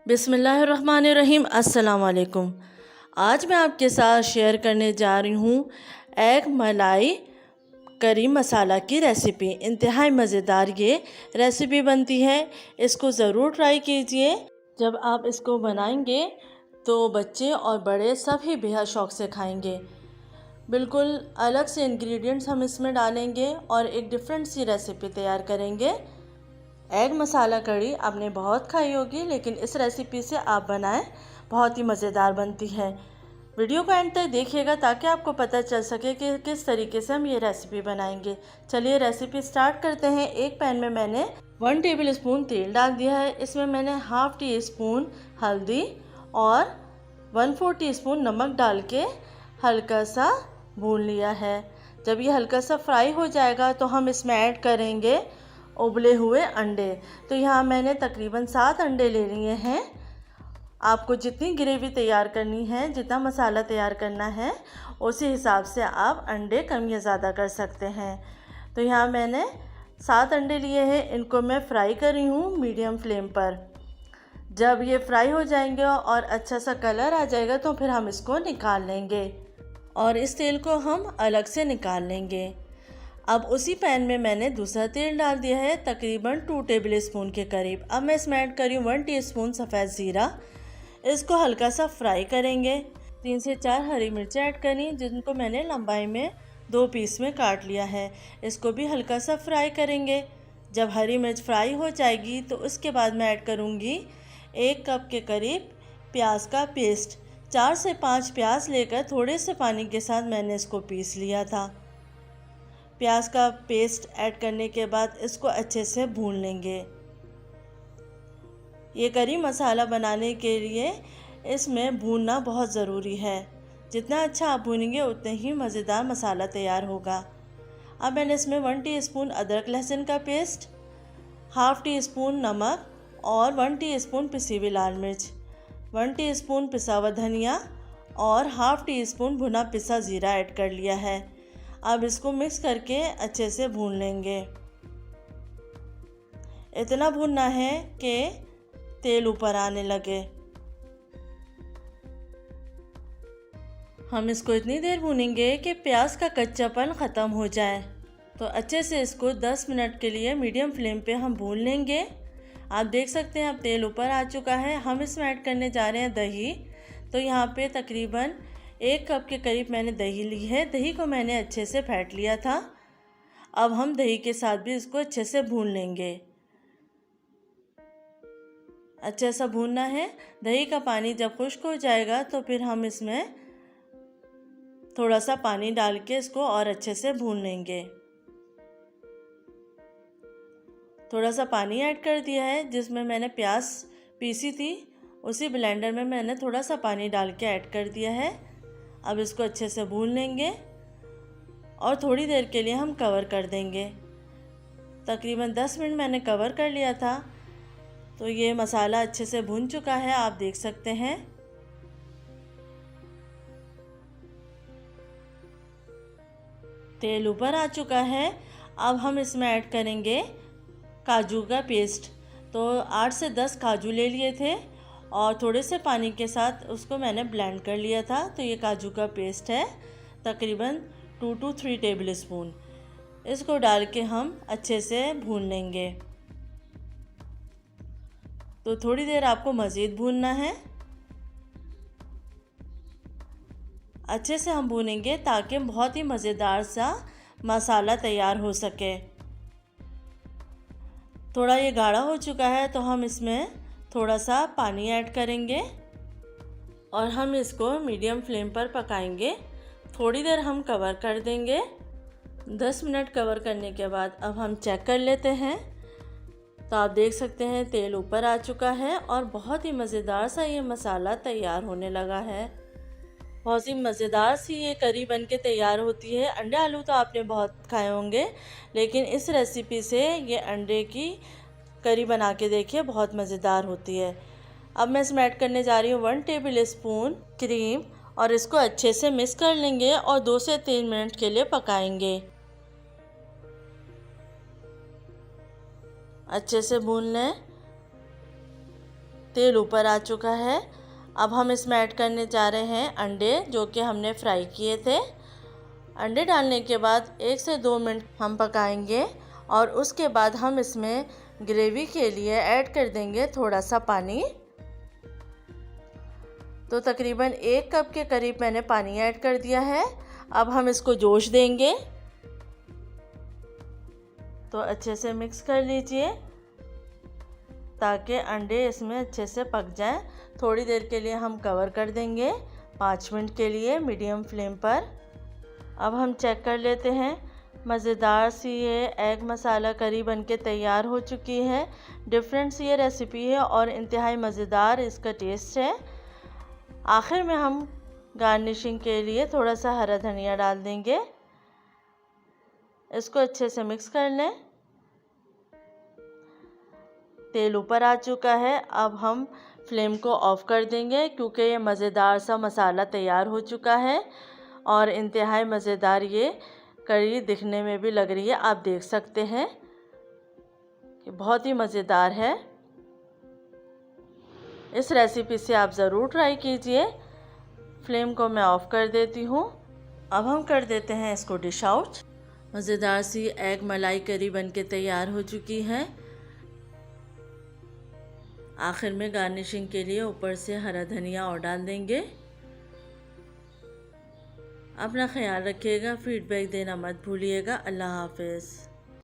बिस्मिल्लाहिर्रहमानिर्रहीम। अस्सलाम वालेकुम। आज मैं आपके साथ शेयर करने जा रही हूँ एग मलाई करी मसाला की रेसिपी। इंतहाई मज़ेदार ये रेसिपी बनती है, इसको ज़रूर ट्राई कीजिए। जब आप इसको बनाएंगे तो बच्चे और बड़े सभी बेहद शौक़ से खाएंगे। बिल्कुल अलग से इंग्रेडिएंट्स हम इसमें डालेंगे और एक डिफरेंट सी रेसिपी तैयार करेंगे। एग मसाला कड़ी आपने बहुत खाई होगी, लेकिन इस रेसिपी से आप बनाएं, बहुत ही मज़ेदार बनती है। वीडियो को एंड तक देखिएगा ताकि आपको पता चल सके कि किस तरीके से हम ये रेसिपी बनाएंगे। चलिए रेसिपी स्टार्ट करते हैं। एक पैन में मैंने 1 टेबल स्पून तेल डाल दिया है। इसमें मैंने हाफ़ टी स्पून हल्दी और 1/4 टीस्पून नमक डाल के हल्का सा भून लिया है। जब ये हल्का सा फ्राई हो जाएगा तो हम इसमें ऐड करेंगे उबले हुए अंडे। तो यहाँ मैंने तकरीबन 7 अंडे ले लिए हैं। आपको जितनी ग्रेवी तैयार करनी है, जितना मसाला तैयार करना है, उसी हिसाब से आप अंडे कम या ज़्यादा कर सकते हैं। तो यहाँ मैंने 7 अंडे लिए हैं, इनको मैं फ्राई कर रही हूँ मीडियम फ्लेम पर। जब ये फ्राई हो जाएंगे और अच्छा सा कलर आ जाएगा तो फिर हम इसको निकाल लेंगे और इस तेल को हम अलग से निकाल लेंगे। अब उसी पैन में मैंने दूसरा तेल डाल दिया है, तकरीबन 2 टेबल स्पून के करीब। अब मैं इसमें ऐड कर रही हूँ 1 टीस्पून सफ़ेद ज़ीरा। इसको हल्का सा फ्राई करेंगे। 3 से 4 हरी मिर्चें ऐड करनी, जिनको मैंने लंबाई में 2 पीस में काट लिया है। इसको भी हल्का सा फ्राई करेंगे। जब हरी मिर्च फ्राई हो जाएगी तो उसके बाद मैं ऐड करूँगी 1 कप के करीब प्याज का पेस्ट। 4 से 5 प्याज लेकर थोड़े से पानी के साथ मैंने इसको पीस लिया था। प्याज का पेस्ट ऐड करने के बाद इसको अच्छे से भून लेंगे। ये करी मसाला बनाने के लिए इसमें भूनना बहुत ज़रूरी है। जितना अच्छा आप भूनेंगे उतने ही मज़ेदार मसाला तैयार होगा। अब मैंने इसमें 1 टीस्पून अदरक लहसुन का पेस्ट, हाफ़ टी स्पून नमक और 1 टीस्पून पिसी हुई लाल मिर्च, 1 टीस्पून पिसा हुआ धनिया और हाफ़ टी स्पून भुना पिसा ज़ीरा ऐड कर लिया है। अब इसको मिक्स करके अच्छे से भून लेंगे। इतना भूनना है कि तेल ऊपर आने लगे। हम इसको इतनी देर भूनेंगे कि प्याज का कच्चापन ख़त्म हो जाए। तो अच्छे से इसको 10 मिनट के लिए मीडियम फ्लेम पे हम भून लेंगे। आप देख सकते हैं अब तेल ऊपर आ चुका है। हम इसमें ऐड करने जा रहे हैं दही। तो यहाँ पे तकरीबन 1 कप के करीब मैंने दही ली है। दही को मैंने अच्छे से फेंट लिया था। अब हम दही के साथ भी इसको अच्छे से भून लेंगे। अच्छे से भूनना है। दही का पानी जब खुश्क हो जाएगा तो फिर हम इसमें थोड़ा सा पानी डाल के इसको और अच्छे से भून लेंगे। थोड़ा सा पानी ऐड कर दिया है, जिसमें मैंने प्याज पीसी थी उसी ब्लेंडर में मैंने थोड़ा सा पानी डाल के ऐड कर दिया है। अब इसको अच्छे से भून लेंगे और थोड़ी देर के लिए हम कवर कर देंगे। तकरीबन 10 मिनट मैंने कवर कर लिया था। तो ये मसाला अच्छे से भून चुका है, आप देख सकते हैं। तेल ऊपर आ चुका है। अब हम इसमें ऐड करेंगे काजू का पेस्ट। तो 8 से 10 काजू ले लिए थे और थोड़े से पानी के साथ उसको मैंने ब्लेंड कर लिया था। तो ये काजू का पेस्ट है, तकरीबन 2 to 3 टेबल स्पून। इसको डाल के हम अच्छे से भून लेंगे। तो थोड़ी देर आपको मज़ीद भूनना है। अच्छे से हम भूनेंगे ताकि बहुत ही मज़ेदार सा मसाला तैयार हो सके। थोड़ा ये गाढ़ा हो चुका है तो हम इसमें थोड़ा सा पानी ऐड करेंगे और हम इसको मीडियम फ्लेम पर पकाएंगे। थोड़ी देर हम कवर कर देंगे। 10 मिनट कवर करने के बाद अब हम चेक कर लेते हैं। तो आप देख सकते हैं तेल ऊपर आ चुका है और बहुत ही मज़ेदार सा ये मसाला तैयार होने लगा है। बहुत ही मज़ेदार सी ये करी बन के तैयार होती है। अंडे आलू तो आपने बहुत खाए होंगे, लेकिन इस रेसिपी से ये अंडे की करी बना के देखिए, बहुत मज़ेदार होती है। अब मैं इसमें ऐड करने जा रही हूँ 1 टेबल स्पून क्रीम और इसको अच्छे से मिक्स कर लेंगे और 2 से 3 मिनट के लिए पकाएंगे। अच्छे से भून लें। तेल ऊपर आ चुका है। अब हम इसमें ऐड करने जा रहे हैं अंडे, जो कि हमने फ्राई किए थे। अंडे डालने के बाद 1 से 2 मिनट हम पकाएंगे और उसके बाद हम इसमें ग्रेवी के लिए ऐड कर देंगे थोड़ा सा पानी। तो तकरीबन 1 कप के करीब मैंने पानी ऐड कर दिया है। अब हम इसको जोश देंगे। तो अच्छे से मिक्स कर लीजिए ताकि अंडे इसमें अच्छे से पक जाएं। थोड़ी देर के लिए हम कवर कर देंगे 5 मिनट के लिए मीडियम फ्लेम पर। अब हम चेक कर लेते हैं। मज़ेदार सी ये एग मसाला करी बनके तैयार हो चुकी है। डिफरेंट सी ये रेसिपी है और इंतहाई मज़ेदार इसका टेस्ट है। आखिर में हम गार्निशिंग के लिए थोड़ा सा हरा धनिया डाल देंगे। इसको अच्छे से मिक्स कर लें। तेल ऊपर आ चुका है। अब हम फ्लेम को ऑफ़ कर देंगे क्योंकि ये मज़ेदार सा मसाला तैयार हो चुका है और इंतहाई मज़ेदार ये करी दिखने में भी लग रही है। आप देख सकते हैं कि बहुत ही मज़ेदार है। इस रेसिपी से आप ज़रूर ट्राई कीजिए। फ्लेम को मैं ऑफ़ कर देती हूँ। अब हम कर देते हैं इसको डिश आउट। मज़ेदार सी एग मलाई करी बनके तैयार हो चुकी है। आखिर में गार्निशिंग के लिए ऊपर से हरा धनिया और डाल देंगे। अपना ख्याल रखिएगा, फीडबैक देना मत भूलिएगा। अल्लाह हाफ़िज़।